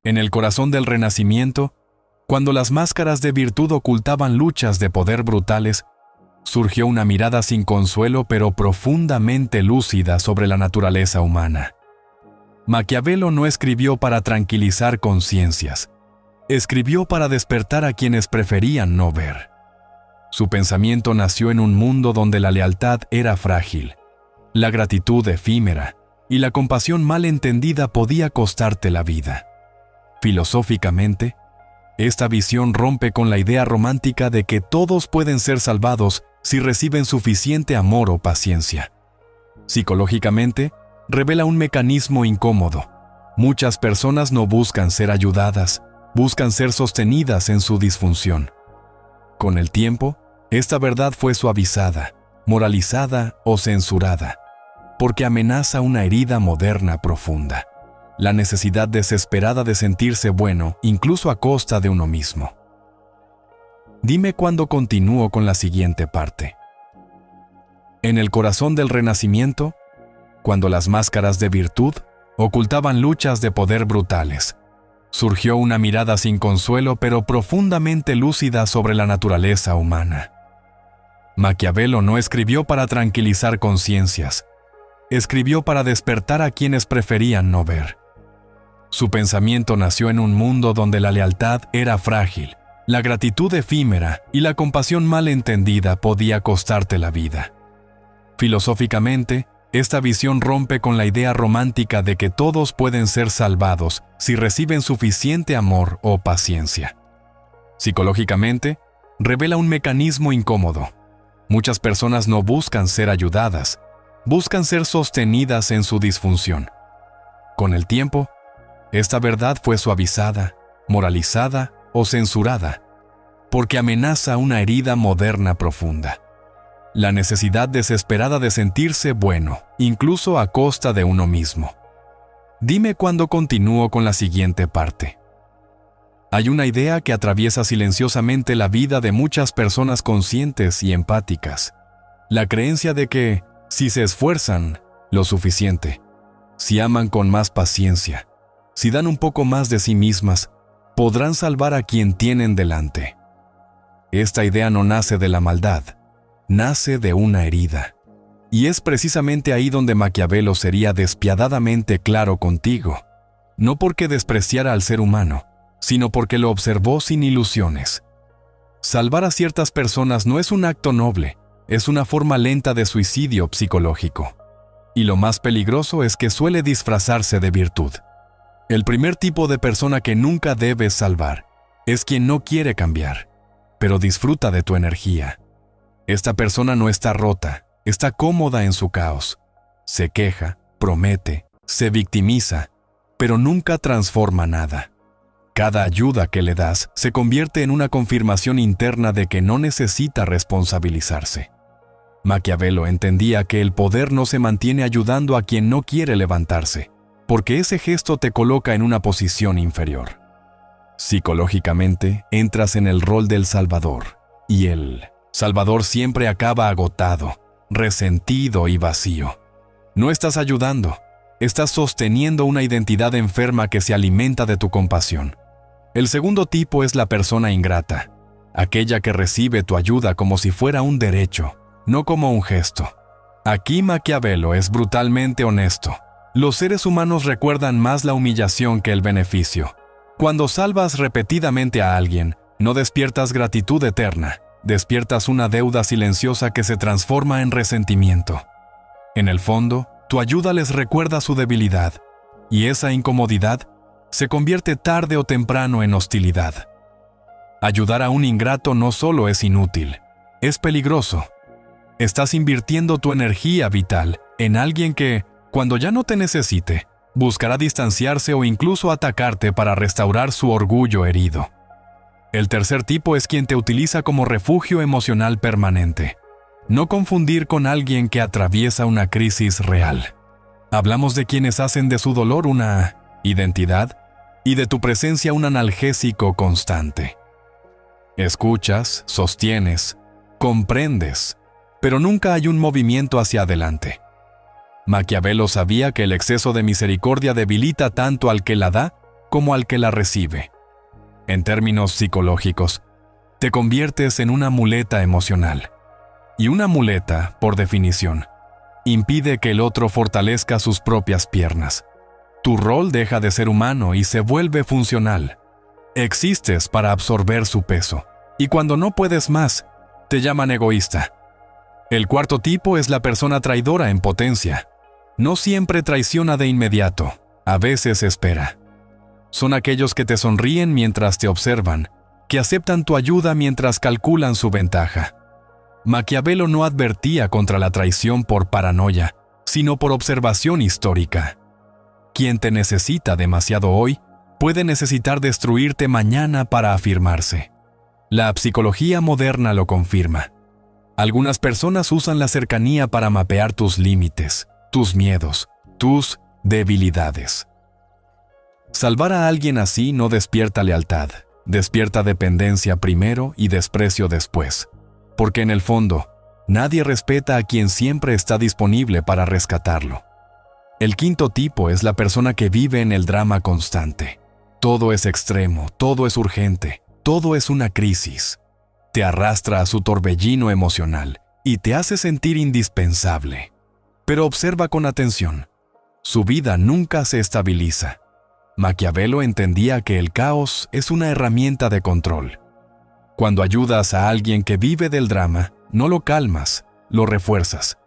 En el corazón del Renacimiento, cuando las máscaras de virtud ocultaban luchas de poder brutales, surgió una mirada sin consuelo pero profundamente lúcida sobre la naturaleza humana. Maquiavelo no escribió para tranquilizar conciencias, escribió para despertar a quienes preferían no ver. Su pensamiento nació en un mundo donde la lealtad era frágil, la gratitud efímera y la compasión mal entendida podía costarte la vida. Filosóficamente, esta visión rompe con la idea romántica de que todos pueden ser salvados si reciben suficiente amor o paciencia. Psicológicamente, revela un mecanismo incómodo. Muchas personas no buscan ser ayudadas, buscan ser sostenidas en su disfunción. Con el tiempo, esta verdad fue suavizada, moralizada o censurada, porque amenaza una herida moderna profunda, la necesidad desesperada de sentirse bueno, incluso a costa de uno mismo. Dime cuándo continúo con la siguiente parte. En el corazón del Renacimiento, cuando las máscaras de virtud ocultaban luchas de poder brutales, surgió una mirada sin consuelo pero profundamente lúcida sobre la naturaleza humana. Maquiavelo no escribió para tranquilizar conciencias, escribió para despertar a quienes preferían no ver. Su pensamiento nació en un mundo donde la lealtad era frágil, la gratitud efímera y la compasión mal entendida podía costarte la vida. Filosóficamente, esta visión rompe con la idea romántica de que todos pueden ser salvados si reciben suficiente amor o paciencia. Psicológicamente, revela un mecanismo incómodo. Muchas personas no buscan ser ayudadas, buscan ser sostenidas en su disfunción. Con el tiempo, esta verdad fue suavizada, moralizada o censurada, porque amenaza una herida moderna profunda. La necesidad desesperada de sentirse bueno, incluso a costa de uno mismo. Dime cuándo continúo con la siguiente parte. Hay una idea que atraviesa silenciosamente la vida de muchas personas conscientes y empáticas. La creencia de que, si se esfuerzan lo suficiente, si aman con más paciencia, si dan un poco más de sí mismas, podrán salvar a quien tienen delante. Esta idea no nace de la maldad, nace de una herida. Y es precisamente ahí donde Maquiavelo sería despiadadamente claro contigo, no porque despreciara al ser humano, sino porque lo observó sin ilusiones. Salvar a ciertas personas no es un acto noble, es una forma lenta de suicidio psicológico. Y lo más peligroso es que suele disfrazarse de virtud. El primer tipo de persona que nunca debes salvar es quien no quiere cambiar, pero disfruta de tu energía. Esta persona no está rota, está cómoda en su caos. Se queja, promete, se victimiza, pero nunca transforma nada. Cada ayuda que le das se convierte en una confirmación interna de que no necesita responsabilizarse. Maquiavelo entendía que el poder no se mantiene ayudando a quien no quiere levantarse, porque ese gesto te coloca en una posición inferior. Psicológicamente, entras en el rol del Salvador, y el Salvador siempre acaba agotado, resentido y vacío. No estás ayudando, estás sosteniendo una identidad enferma que se alimenta de tu compasión. El segundo tipo es la persona ingrata, aquella que recibe tu ayuda como si fuera un derecho, no como un gesto. Aquí Maquiavelo es brutalmente honesto. Los seres humanos recuerdan más la humillación que el beneficio. Cuando salvas repetidamente a alguien, no despiertas gratitud eterna, despiertas una deuda silenciosa que se transforma en resentimiento. En el fondo, tu ayuda les recuerda su debilidad, y esa incomodidad se convierte tarde o temprano en hostilidad. Ayudar a un ingrato no solo es inútil, es peligroso. Estás invirtiendo tu energía vital en alguien que, cuando ya no te necesite, buscará distanciarse o incluso atacarte para restaurar su orgullo herido. El tercer tipo es quien te utiliza como refugio emocional permanente. No confundir con alguien que atraviesa una crisis real. Hablamos de quienes hacen de su dolor una identidad y de tu presencia un analgésico constante. Escuchas, sostienes, comprendes, pero nunca hay un movimiento hacia adelante. Maquiavelo sabía que el exceso de misericordia debilita tanto al que la da como al que la recibe. En términos psicológicos, te conviertes en una muleta emocional. Y una muleta, por definición, impide que el otro fortalezca sus propias piernas. Tu rol deja de ser humano y se vuelve funcional. Existes para absorber su peso. Y cuando no puedes más, te llaman egoísta. El cuarto tipo es la persona traidora en potencia. No siempre traiciona de inmediato, a veces espera. Son aquellos que te sonríen mientras te observan, que aceptan tu ayuda mientras calculan su ventaja. Maquiavelo no advertía contra la traición por paranoia, sino por observación histórica. Quien te necesita demasiado hoy, puede necesitar destruirte mañana para afirmarse. La psicología moderna lo confirma. Algunas personas usan la cercanía para mapear tus límites, tus miedos, tus debilidades. Salvar a alguien así no despierta lealtad, despierta dependencia primero y desprecio después. Porque en el fondo, nadie respeta a quien siempre está disponible para rescatarlo. El quinto tipo es la persona que vive en el drama constante. Todo es extremo, todo es urgente, todo es una crisis. Te arrastra a su torbellino emocional y te hace sentir indispensable. Pero observa con atención. Su vida nunca se estabiliza. Maquiavelo entendía que el caos es una herramienta de control. Cuando ayudas a alguien que vive del drama, no lo calmas, lo refuerzas.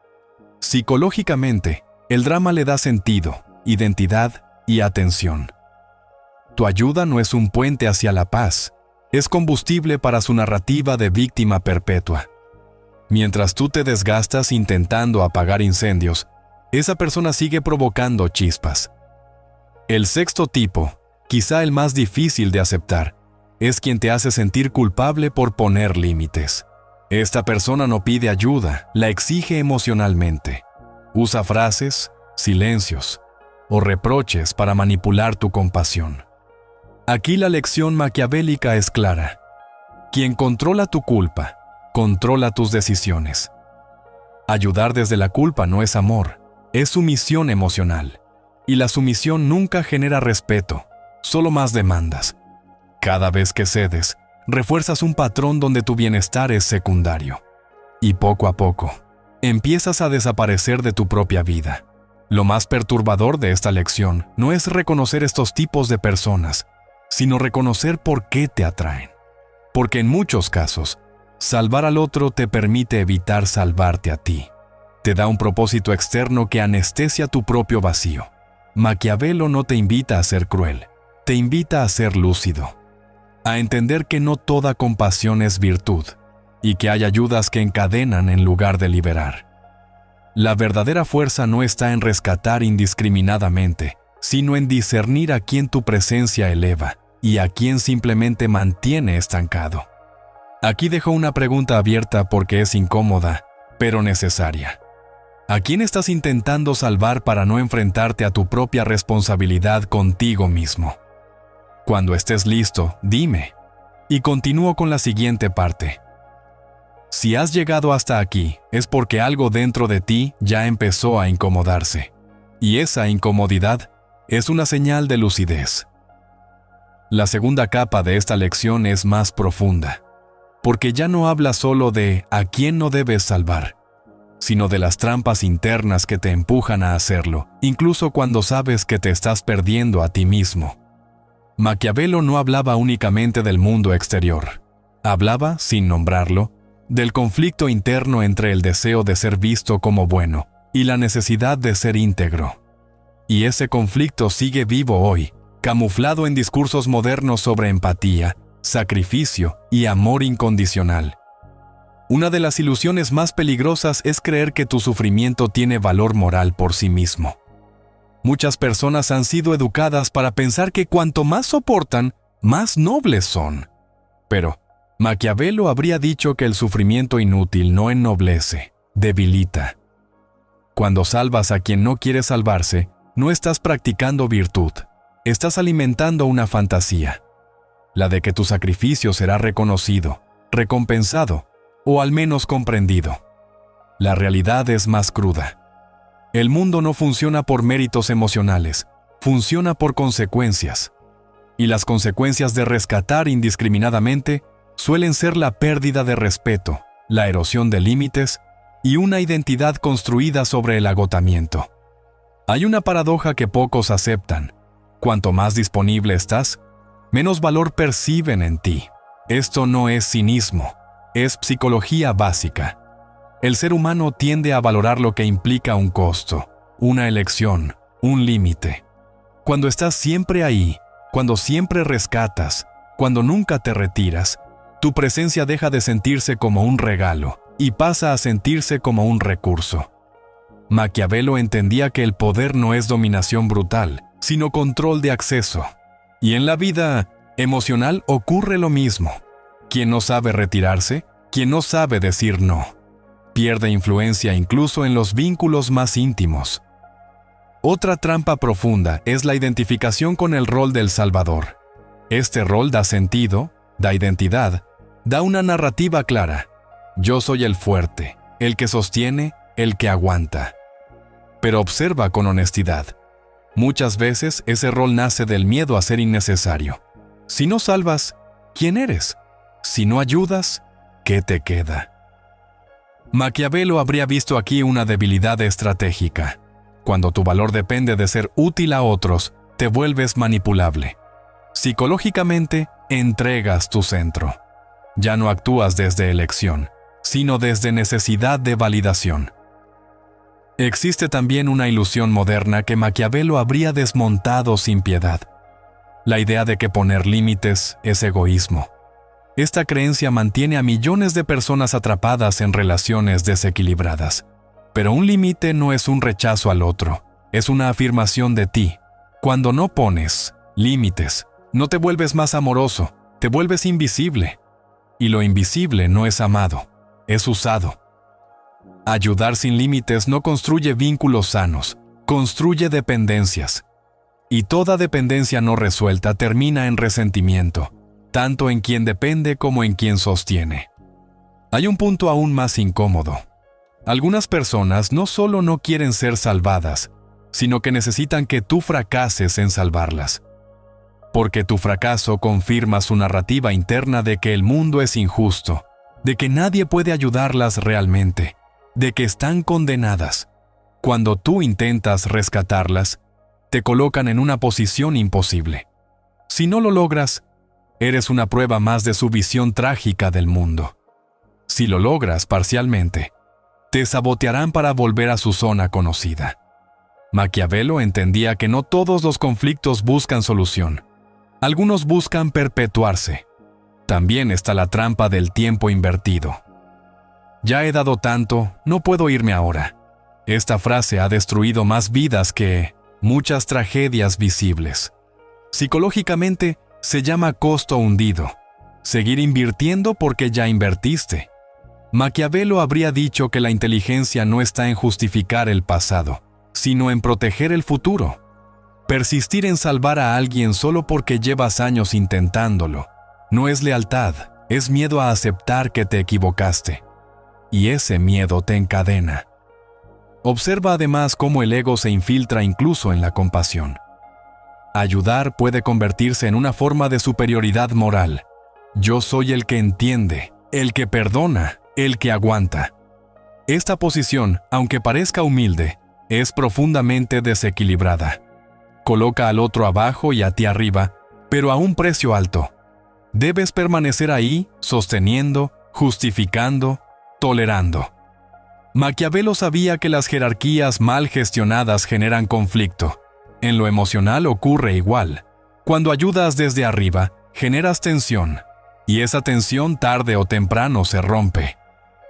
Psicológicamente, el drama le da sentido, identidad y atención. Tu ayuda no es un puente hacia la paz, es combustible para su narrativa de víctima perpetua. Mientras tú te desgastas intentando apagar incendios, esa persona sigue provocando chispas. El sexto tipo, quizá el más difícil de aceptar, es quien te hace sentir culpable por poner límites. Esta persona no pide ayuda, la exige emocionalmente. Usa frases, silencios o reproches para manipular tu compasión. Aquí la lección maquiavélica es clara. Quien controla tu culpa, controla tus decisiones. Ayudar desde la culpa no es amor, es sumisión emocional. Y la sumisión nunca genera respeto, solo más demandas. Cada vez que cedes, refuerzas un patrón donde tu bienestar es secundario. Y poco a poco, empiezas a desaparecer de tu propia vida. Lo más perturbador de esta lección no es reconocer estos tipos de personas, sino reconocer por qué te atraen. Porque en muchos casos, salvar al otro te permite evitar salvarte a ti. Te da un propósito externo que anestesia tu propio vacío. Maquiavelo no te invita a ser cruel, te invita a ser lúcido. A entender que no toda compasión es virtud y que hay ayudas que encadenan en lugar de liberar. La verdadera fuerza no está en rescatar indiscriminadamente, sino en discernir a quien tu presencia eleva y a quien simplemente mantiene estancado. Aquí dejo una pregunta abierta porque es incómoda, pero necesaria. ¿A quién estás intentando salvar para no enfrentarte a tu propia responsabilidad contigo mismo? Cuando estés listo, dime. Y continúo con la siguiente parte. Si has llegado hasta aquí, es porque algo dentro de ti ya empezó a incomodarse. Y esa incomodidad es una señal de lucidez. La segunda capa de esta lección es más profunda, porque ya no habla solo de a quién no debes salvar, sino de las trampas internas que te empujan a hacerlo, incluso cuando sabes que te estás perdiendo a ti mismo. Maquiavelo no hablaba únicamente del mundo exterior. Hablaba, sin nombrarlo, del conflicto interno entre el deseo de ser visto como bueno y la necesidad de ser íntegro. Y ese conflicto sigue vivo hoy, camuflado en discursos modernos sobre empatía, sacrificio y amor incondicional. Una de las ilusiones más peligrosas es creer que tu sufrimiento tiene valor moral por sí mismo. Muchas personas han sido educadas para pensar que cuanto más soportan, más nobles son. Pero Maquiavelo habría dicho que el sufrimiento inútil no ennoblece, debilita. Cuando salvas a quien no quiere salvarse, no estás practicando virtud, estás alimentando una fantasía, la de que tu sacrificio será reconocido, recompensado o al menos comprendido. La realidad es más cruda. El mundo no funciona por méritos emocionales, funciona por consecuencias. y las consecuencias de rescatar indiscriminadamente suelen ser la pérdida de respeto, la erosión de límites y una identidad construida sobre el agotamiento. Hay una paradoja que pocos aceptan. Cuanto más disponible estás, menos valor perciben en ti. Esto no es cinismo, es psicología básica. El ser humano tiende a valorar lo que implica un costo, una elección, un límite. Cuando estás siempre ahí, cuando siempre rescatas, cuando nunca te retiras, tu presencia deja de sentirse como un regalo y pasa a sentirse como un recurso. Maquiavelo entendía que el poder no es dominación brutal, sino control de acceso. Y en la vida emocional ocurre lo mismo. Quien no sabe retirarse, quien no sabe decir no, pierde influencia incluso en los vínculos más íntimos. Otra trampa profunda es la identificación con el rol del Salvador. Este rol da sentido, da identidad, da una narrativa clara. Yo soy el fuerte, el que sostiene, el que aguanta. Pero observa con honestidad. Muchas veces ese rol nace del miedo a ser innecesario. Si no salvas, ¿quién eres? Si no ayudas, ¿qué te queda? Maquiavelo habría visto aquí una debilidad estratégica. Cuando tu valor depende de ser útil a otros, te vuelves manipulable. Psicológicamente, entregas tu centro. Ya no actúas desde elección, sino desde necesidad de validación. Existe también una ilusión moderna que Maquiavelo habría desmontado sin piedad. La idea de que poner límites es egoísmo. Esta creencia mantiene a millones de personas atrapadas en relaciones desequilibradas. Pero un límite no es un rechazo al otro, es una afirmación de ti. Cuando no pones límites, no te vuelves más amoroso, te vuelves invisible. Y lo invisible no es amado, es usado. Ayudar sin límites no construye vínculos sanos, construye dependencias. Y toda dependencia no resuelta termina en resentimiento, tanto en quien depende como en quien sostiene. Hay un punto aún más incómodo. Algunas personas no solo no quieren ser salvadas, sino que necesitan que tú fracases en salvarlas. Porque tu fracaso confirma su narrativa interna de que el mundo es injusto, de que nadie puede ayudarlas realmente, de que están condenadas. Cuando tú intentas rescatarlas, te colocan en una posición imposible. Si no lo logras, eres una prueba más de su visión trágica del mundo. Si lo logras parcialmente, te sabotearán para volver a su zona conocida. Maquiavelo entendía que no todos los conflictos buscan solución. Algunos buscan perpetuarse. También está la trampa del tiempo invertido. Ya he dado tanto, no puedo irme ahora. Esta frase ha destruido más vidas que muchas tragedias visibles. Psicológicamente, se llama costo hundido. Seguir invirtiendo porque ya invertiste. Maquiavelo habría dicho que la inteligencia no está en justificar el pasado, sino en proteger el futuro. Persistir en salvar a alguien solo porque llevas años intentándolo no es lealtad, es miedo a aceptar que te equivocaste. Y ese miedo te encadena. Observa además cómo el ego se infiltra incluso en la compasión. Ayudar puede convertirse en una forma de superioridad moral. Yo soy el que entiende, el que perdona, el que aguanta. Esta posición, aunque parezca humilde, es profundamente desequilibrada. Coloca al otro abajo y a ti arriba, pero a un precio alto. Debes permanecer ahí, sosteniendo, justificando, tolerando. Maquiavelo sabía que las jerarquías mal gestionadas generan conflicto. En lo emocional ocurre igual. Cuando ayudas desde arriba, generas tensión, y esa tensión tarde o temprano se rompe.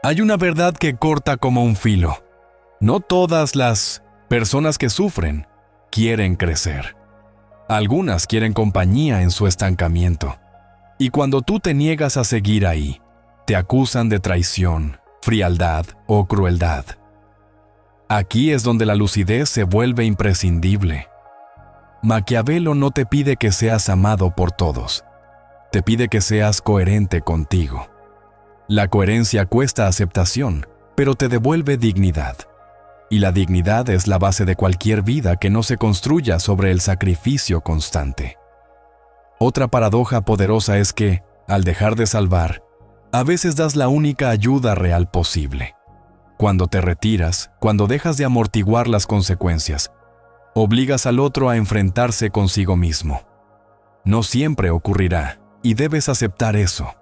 Hay una verdad que corta como un filo. No todas las personas que sufren quieren crecer. Algunas quieren compañía en su estancamiento. Y cuando tú te niegas a seguir ahí, te acusan de traición, frialdad o crueldad. Aquí es donde la lucidez se vuelve imprescindible. Maquiavelo no te pide que seas amado por todos. Te pide que seas coherente contigo. La coherencia cuesta aceptación, pero te devuelve dignidad. Y la dignidad es la base de cualquier vida que no se construya sobre el sacrificio constante. Otra paradoja poderosa es que, al dejar de salvar, a veces das la única ayuda real posible. Cuando te retiras, cuando dejas de amortiguar las consecuencias, obligas al otro a enfrentarse consigo mismo. No siempre ocurrirá, y debes aceptar eso.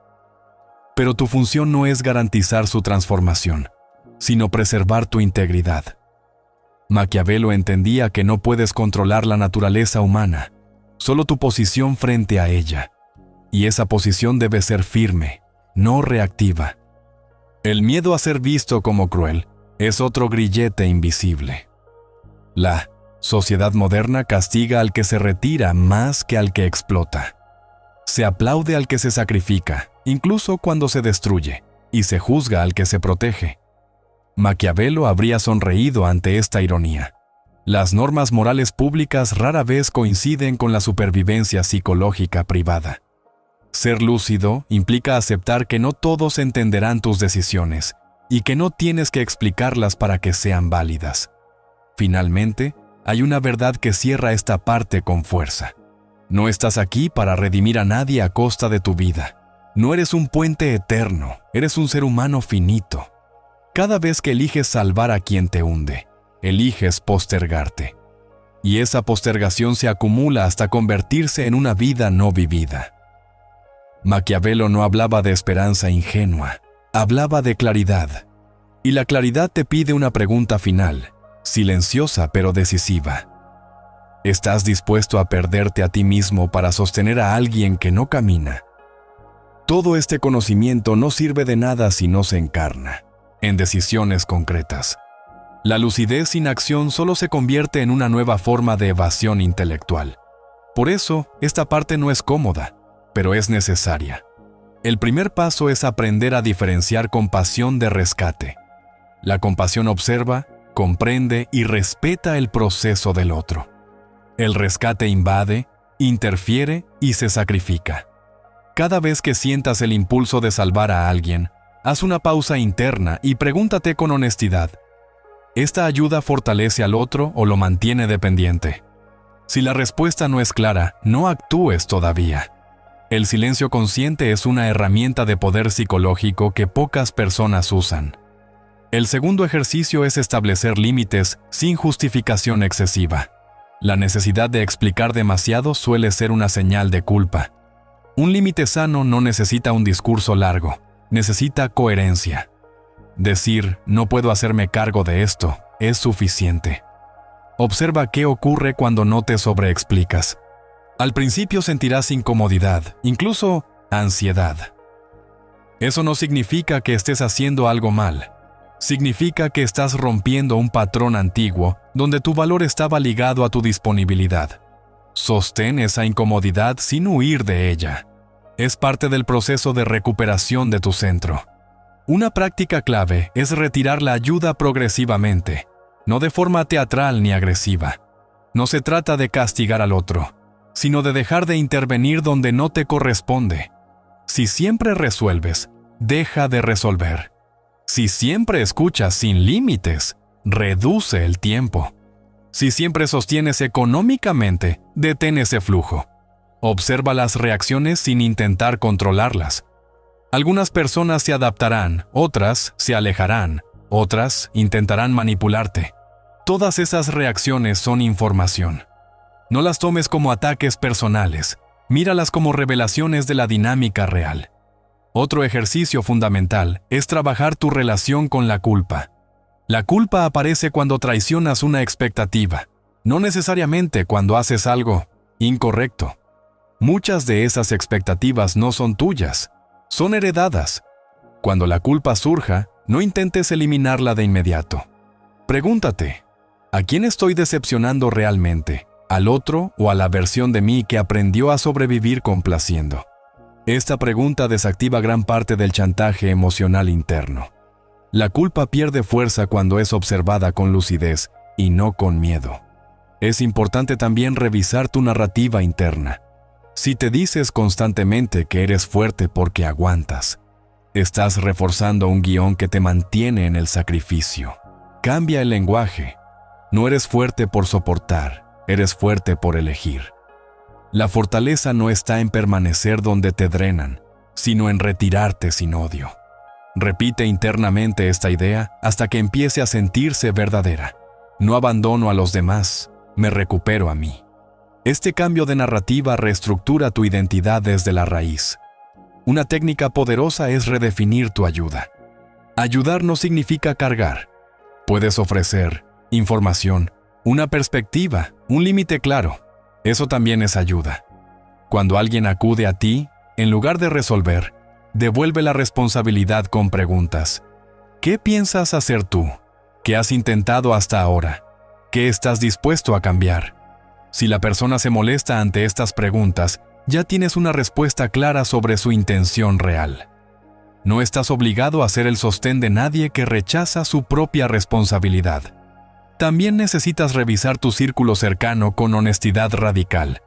Pero tu función no es garantizar su transformación, sino preservar tu integridad. Maquiavelo entendía que no puedes controlar la naturaleza humana, solo tu posición frente a ella, y esa posición debe ser firme, no reactiva. El miedo a ser visto como cruel es otro grillete invisible. La sociedad moderna castiga al que se retira más que al que explota. Se aplaude al que se sacrifica, incluso cuando se destruye, y se juzga al que se protege. Maquiavelo habría sonreído ante esta ironía. Las normas morales públicas rara vez coinciden con la supervivencia psicológica privada. Ser lúcido implica aceptar que no todos entenderán tus decisiones y que no tienes que explicarlas para que sean válidas. Finalmente, hay una verdad que cierra esta parte con fuerza. No estás aquí para redimir a nadie a costa de tu vida. No eres un puente eterno, eres un ser humano finito. Cada vez que eliges salvar a quien te hunde, eliges postergarte. Y esa postergación se acumula hasta convertirse en una vida no vivida. Maquiavelo no hablaba de esperanza ingenua, hablaba de claridad. Y la claridad te pide una pregunta final, silenciosa pero decisiva. ¿Estás dispuesto a perderte a ti mismo para sostener a alguien que no camina? Todo este conocimiento no sirve de nada si no se encarna en decisiones concretas. La lucidez sin acción solo se convierte en una nueva forma de evasión intelectual. Por eso, esta parte no es cómoda, pero es necesaria. El primer paso es aprender a diferenciar compasión de rescate. La compasión observa, comprende y respeta el proceso del otro. El rescate invade, interfiere y se sacrifica. Cada vez que sientas el impulso de salvar a alguien, haz una pausa interna y pregúntate con honestidad: ¿esta ayuda fortalece al otro o lo mantiene dependiente? Si la respuesta no es clara, no actúes todavía. El silencio consciente es una herramienta de poder psicológico que pocas personas usan. El segundo ejercicio es establecer límites sin justificación excesiva. La necesidad de explicar demasiado suele ser una señal de culpa. Un límite sano no necesita un discurso largo, necesita coherencia. Decir, no puedo hacerme cargo de esto, es suficiente. Observa qué ocurre cuando no te sobreexplicas. Al principio sentirás incomodidad, incluso ansiedad. Eso no significa que estés haciendo algo mal. Significa que estás rompiendo un patrón antiguo donde tu valor estaba ligado a tu disponibilidad. Sostén esa incomodidad sin huir de ella. Es parte del proceso de recuperación de tu centro. Una práctica clave es retirar la ayuda progresivamente, no de forma teatral ni agresiva. No se trata de castigar al otro, sino de dejar de intervenir donde no te corresponde. Si siempre resuelves, deja de resolver. Si siempre escuchas sin límites, reduce el tiempo. Si siempre sostienes económicamente, detén ese flujo. Observa las reacciones sin intentar controlarlas. Algunas personas se adaptarán, otras se alejarán, otras intentarán manipularte. Todas esas reacciones son información. No las tomes como ataques personales, míralas como revelaciones de la dinámica real. Otro ejercicio fundamental es trabajar tu relación con la culpa. La culpa aparece cuando traicionas una expectativa, no necesariamente cuando haces algo incorrecto. Muchas de esas expectativas no son tuyas, son heredadas. Cuando la culpa surja, no intentes eliminarla de inmediato. Pregúntate, ¿a quién estoy decepcionando realmente? ¿Al otro o a la versión de mí que aprendió a sobrevivir complaciendo? Esta pregunta desactiva gran parte del chantaje emocional interno. La culpa pierde fuerza cuando es observada con lucidez y no con miedo. Es importante también revisar tu narrativa interna. Si te dices constantemente que eres fuerte porque aguantas, estás reforzando un guión que te mantiene en el sacrificio. Cambia el lenguaje. No eres fuerte por soportar, eres fuerte por elegir. La fortaleza no está en permanecer donde te drenan, sino en retirarte sin odio. Repite internamente esta idea hasta que empiece a sentirse verdadera. No abandono a los demás, me recupero a mí. Este cambio de narrativa reestructura tu identidad desde la raíz. Una técnica poderosa es redefinir tu ayuda. Ayudar no significa cargar. Puedes ofrecer información, una perspectiva, un límite claro. Eso también es ayuda. Cuando alguien acude a ti, en lugar de resolver, devuelve la responsabilidad con preguntas. ¿Qué piensas hacer tú? ¿Qué has intentado hasta ahora? ¿Qué estás dispuesto a cambiar? Si la persona se molesta ante estas preguntas, ya tienes una respuesta clara sobre su intención real. No estás obligado a ser el sostén de nadie que rechaza su propia responsabilidad. También necesitas revisar tu círculo cercano con honestidad radical.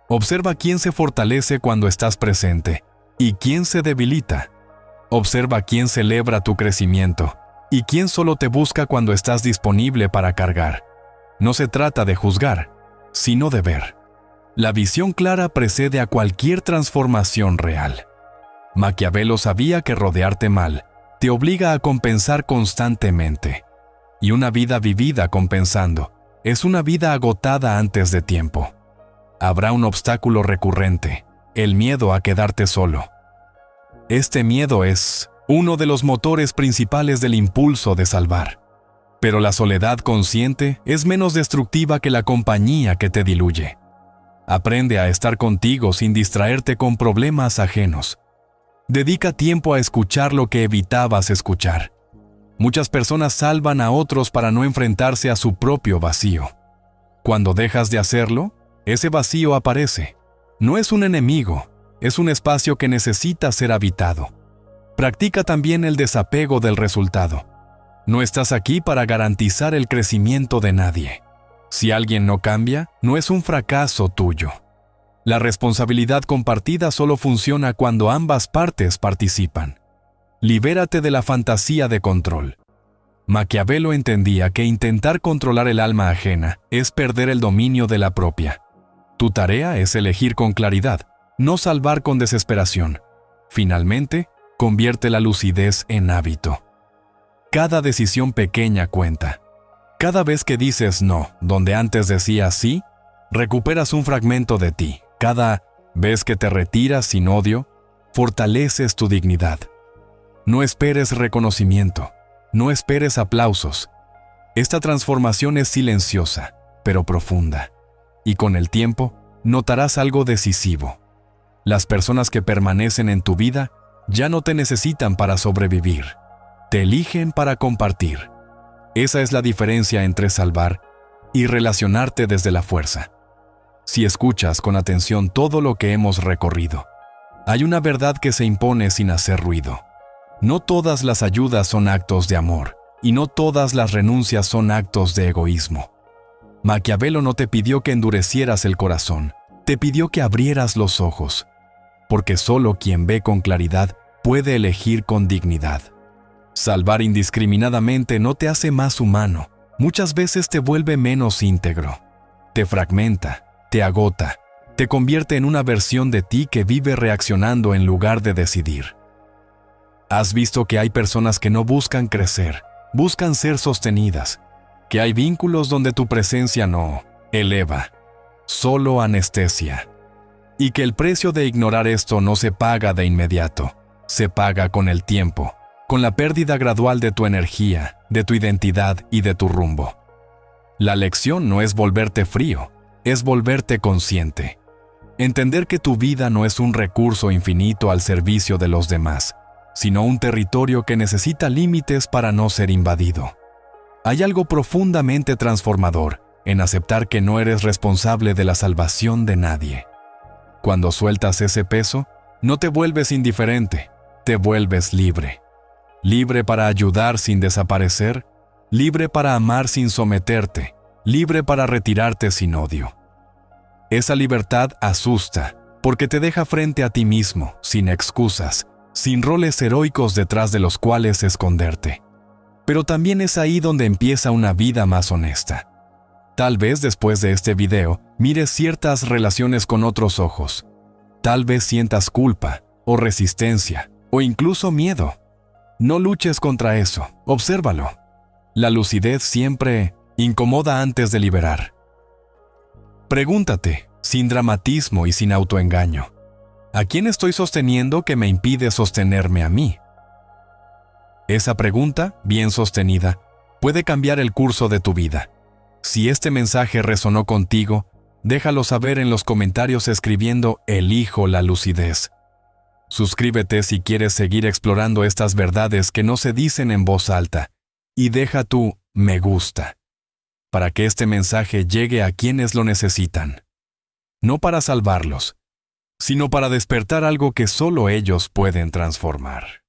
Observa quién se fortalece cuando estás presente y quién se debilita. Observa quién celebra tu crecimiento y quién solo te busca cuando estás disponible para cargar. No se trata de juzgar, sino de ver. La visión clara precede a cualquier transformación real. Maquiavelo sabía que rodearte mal te obliga a compensar constantemente. Y una vida vivida compensando es una vida agotada antes de tiempo. Habrá un obstáculo recurrente, el miedo a quedarte solo. Este miedo es uno de los motores principales del impulso de salvar. Pero la soledad consciente es menos destructiva que la compañía que te diluye. Aprende a estar contigo sin distraerte con problemas ajenos. Dedica tiempo a escuchar lo que evitabas escuchar. Muchas personas salvan a otros para no enfrentarse a su propio vacío. Cuando dejas de hacerlo, ese vacío aparece. No es un enemigo, es un espacio que necesita ser habitado. Practica también el desapego del resultado. No estás aquí para garantizar el crecimiento de nadie. Si alguien no cambia, no es un fracaso tuyo. La responsabilidad compartida solo funciona cuando ambas partes participan. Libérate de la fantasía de control. Maquiavelo entendía que intentar controlar el alma ajena es perder el dominio de la propia. Tu tarea es elegir con claridad, no salvar con desesperación. Finalmente, convierte la lucidez en hábito. Cada decisión pequeña cuenta. Cada vez que dices no, donde antes decías sí, recuperas un fragmento de ti. Cada vez que te retiras sin odio, fortaleces tu dignidad. No esperes reconocimiento, no esperes aplausos. Esta transformación es silenciosa, pero profunda. Y con el tiempo, notarás algo decisivo. Las personas que permanecen en tu vida ya no te necesitan para sobrevivir. Te eligen para compartir. Esa es la diferencia entre salvar y relacionarte desde la fuerza. Si escuchas con atención todo lo que hemos recorrido, hay una verdad que se impone sin hacer ruido. No todas las ayudas son actos de amor, y no todas las renuncias son actos de egoísmo. Maquiavelo no te pidió que endurecieras el corazón, te pidió que abrieras los ojos, porque solo quien ve con claridad puede elegir con dignidad. Salvar indiscriminadamente no te hace más humano, muchas veces te vuelve menos íntegro. Te fragmenta, te agota, te convierte en una versión de ti que vive reaccionando en lugar de decidir. Has visto que hay personas que no buscan crecer, buscan ser sostenidas, que hay vínculos donde tu presencia no eleva, solo anestesia, y que el precio de ignorar esto no se paga de inmediato, se paga con el tiempo, con la pérdida gradual de tu energía, de tu identidad y de tu rumbo. La lección no es volverte frío, es volverte consciente. Entender que tu vida no es un recurso infinito al servicio de los demás, sino un territorio que necesita límites para no ser invadido. Hay algo profundamente transformador en aceptar que no eres responsable de la salvación de nadie. Cuando sueltas ese peso, no te vuelves indiferente, te vuelves libre. Libre para ayudar sin desaparecer, libre para amar sin someterte, libre para retirarte sin odio. Esa libertad asusta, porque te deja frente a ti mismo, sin excusas, sin roles heroicos detrás de los cuales esconderte. Pero también es ahí donde empieza una vida más honesta. Tal vez después de este video mires ciertas relaciones con otros ojos. Tal vez sientas culpa, o resistencia, o incluso miedo. No luches contra eso, obsérvalo. La lucidez siempre incomoda antes de liberar. Pregúntate, sin dramatismo y sin autoengaño, ¿a quién estoy sosteniendo que me impide sostenerme a mí? Esa pregunta, bien sostenida, puede cambiar el curso de tu vida. Si este mensaje resonó contigo, déjalo saber en los comentarios escribiendo "Elijo la lucidez". Suscríbete si quieres seguir explorando estas verdades que no se dicen en voz alta, y deja tu "me gusta", para que este mensaje llegue a quienes lo necesitan. No para salvarlos, sino para despertar algo que solo ellos pueden transformar.